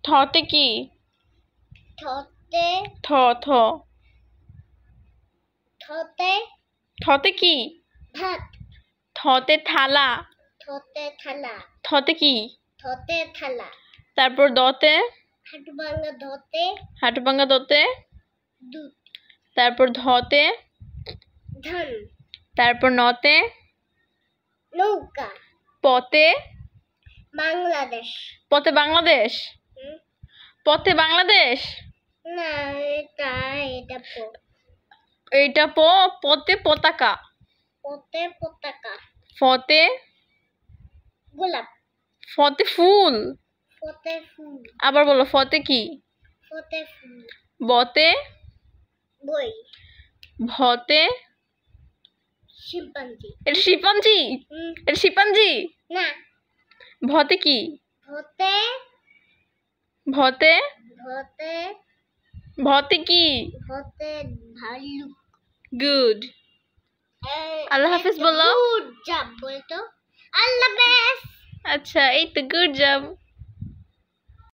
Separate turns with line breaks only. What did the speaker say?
থতে কি?
থতে
থ থ
থতে
থতে কি?
ভাত।
থতে থালা।
থতে থালা।
থতে কি?
থতে থালা।
তারপর দতে?
হাঁটু ভাঙা ধতে
হাঁটু ভাঙা দতে?
দুধ।
তারপর ধতে?
ধান।
তারপর নতে?
নৌকা।
পতে?
বাংলাদেশ।
পতে বাংলাদেশ?
হুম?
পথে বাংলাদেশ?
না, এটা
এইটা পতে পতাকা।
পতে পতাকা।
ফতে?
গোলাপ।
ফতে ফুল।
ফতে ফুল।
আবার বলো, ফতে কি?
ফতে ফুল।
বতে?
বই।
ভতে?
শিম্পাঞ্জি।
এটা শিম্পাঞ্জি? এটা শিম্পাঞ্জি?
না।
ভতে কি?
ভতে
ভতে?
ভতে
ভতে কি?
ভতে ভালুক।
গুড। আল্লাহ হাফেজ বলো।
গুড জব বলতো। আল্লাহ হাফেজ।
আচ্ছা, এই তো গুড জব।